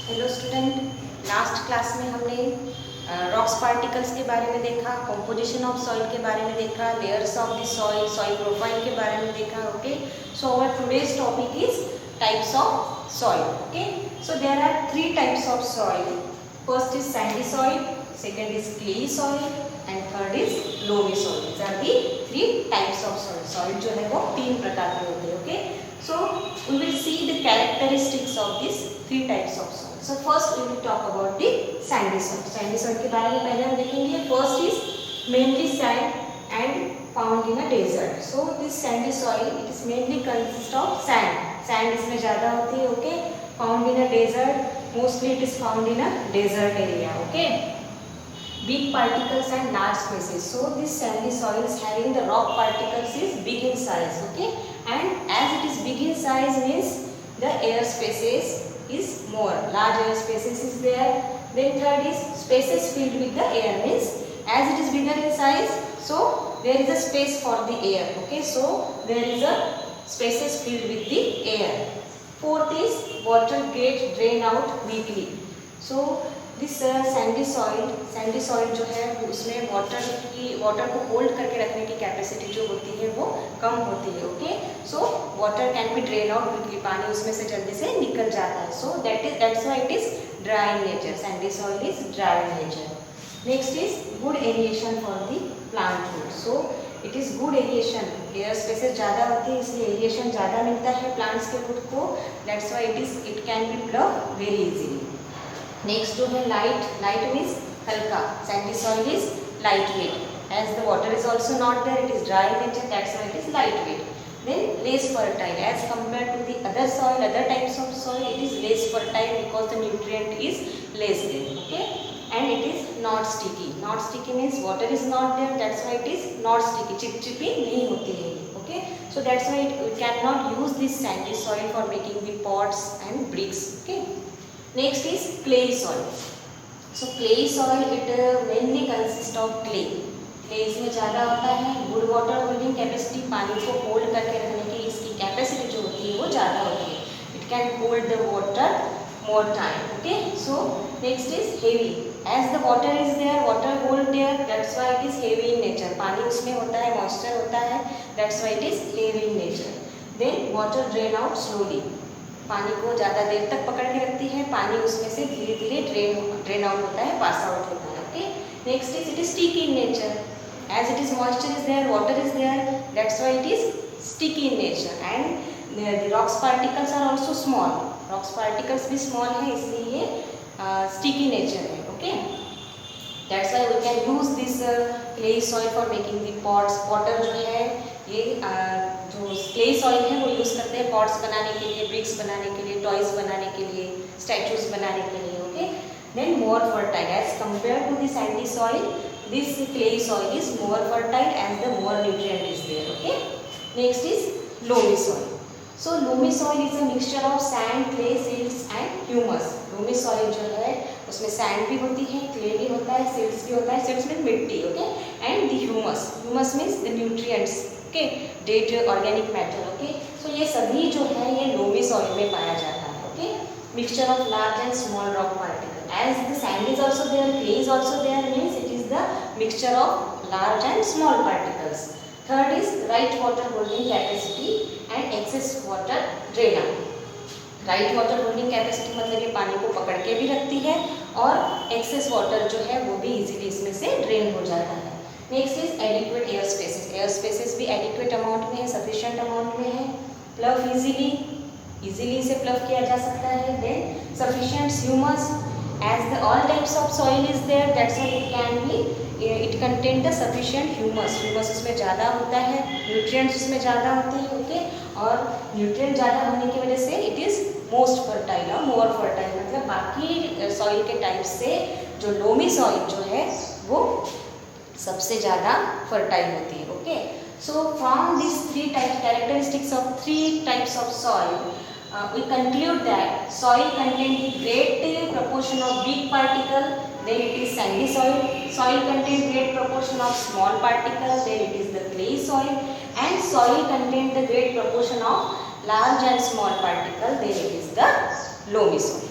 Hello student, last class में हमने rocks particles के बारे में देखा, कंपोजिशन ऑफ सॉइल के बारे में देखा, layers of the soil, soil profile के बारे में देखा. Okay, so our today's topic is types of soil. Okay, so there are three types of soil. First is sandy soil, second is clayey soil and third is loamy soil. These are the three types of soil. Soil जो है वो तीन प्रकार के होते हैं. Okay, so we will see the characteristics of these three types of soil. So first we will talk about the sandy soil. Sandy soil के बारे में पहले हम देखेंगे. First is mainly sand and found in a desert. So this sandy soil it is mainly consist of sand. Sand इसमें ज़्यादा होती है. Okay, found in a desert. Mostly it is found in a desert area. Okay. Big particles and large spaces. So this sandy soil is having the rock particles is big in size. Okay, and as it is big in size means the air spaces is more. Large air spaces is there. Then third is spaces filled with the air means as it is bigger in size, so there is a space for the air. Okay, so there is a spaces filled with the air. Fourth is water get drain out weakly. So this sandy soil जो है उसमें water को hold करके रखने की capacity जो होती है वो कम होती है. Okay, so water can be drain out quickly. पानी उसमें से जल्दी से निकल जाता है. So that's why it is dry in nature. Sandy soil is dry in nature. Next is good aeration for the plant root. So it is good aeration. Air spaces ज़्यादा होती है इसलिए एरिएशन ज़्यादा मिलता है प्लांट्स के root को. That's why it can be plug very easily. Next जो है लाइट मीन्स हल्का. Sandy soil is light weight. As the water is also not there, it is dry nature, that's why it is light weight. Then less fertile as compare to the other soil, other types of soil it is less fertile because the nutrient is less there. Okay, and it is not sticky. Not sticky means water is not there, that's why it is not sticky. चिपचिपी नहीं होती है. Okay, so that's why we can not use this sandy soil for making the pots and bricks. Okay, next is clay soil. So clay soil it mainly consists of clay. clay इसमें ज़्यादा होता है. Good water holding capacity, पानी को hold करके रखने की इसकी कैपेसिटी जो होती है वो ज़्यादा होती है. It can hold the water more time. Okay, so next is heavy. As the water is there, water hold there, that's why it is heavy in nature. पानी उसमें होता है, मॉइस्चर होता है, that's why it is heavy in nature. Then water drain out slowly. पानी को ज़्यादा देर तक पकड़ के रखती है. पानी उसमें से धीरे धीरे ड्रेन आउट होता है, पास आउट होता है. Okay, next is it is sticky in nature. As it is moisture is there, water is there, that's why it is sticky in nature. And the rocks particles are also small. Rocks particles भी small है इसलिए ये sticky nature है. Okay, that's why we can use this clay soil for making the pots. Potter जो है ये जो clay soil है वो यूज़ करते हैं पॉट्स बनाने के लिए, ब्रिक्स बनाने के लिए, टॉयज बनाने के लिए, स्टैचूज बनाने के लिए. Okay, then more fertile as compare to the sandy soil, this clay soil is more fertile as the more nutrient is there. Okay, next is loamy soil. So loamy soil is a mixture of sand, clay, silts and humus. Loamy soil जो है उसमें sand भी होती है, clay भी होता है, silts भी होता है. सिल्ट्स मीन मिट्टी. Okay, and the humus. Humus means the nutrients. Okay, dead organic matter. Okay, so ये सभी जो है ये लोमी सॉइल में पाया जाता है. Okay, mixture of large and small rock particle. As the sand is also there, clay is also there, means it is the mixture of large and small particles. Third is right water holding capacity and excess water drain out. Right water holding capacity मतलब ये पानी को पकड़ के भी रखती है और एक्सेस वाटर जो है वो भी इजीली इसमें से ड्रेन हो जाता है. Next is adequate air spaces. Air spaces भी एडिक्वेट अमाउंट में है, सफिशिएंट अमाउंट में है. प्लव इजीली इसे प्लव किया जा सकता है. Then sufficient humus. As the all types of soil is there, that's why it can be it contain the sufficient humus. Humus उसमें ज़्यादा होता है, न्यूट्रिएंट्स उसमें ज़्यादा होते हैं. ओके, और न्यूट्रिएंट ज़्यादा होने की वजह से इट इज़ मोस्ट फर्टाइल और मोर फर्टाइल. मतलब बाकी सॉइल के टाइप से जो लोमी सॉइल जो है वो सबसे ज़्यादा फर्टाइल होती है. Okay, so from this three type characteristics of three types of soil we conclude that soil contain great proportion of big particle, then it is sandy soil. Soil contains great proportion of small particle, then it is the clay soil. And soil contains the great proportion of large and small particle, then it is the loamy soil.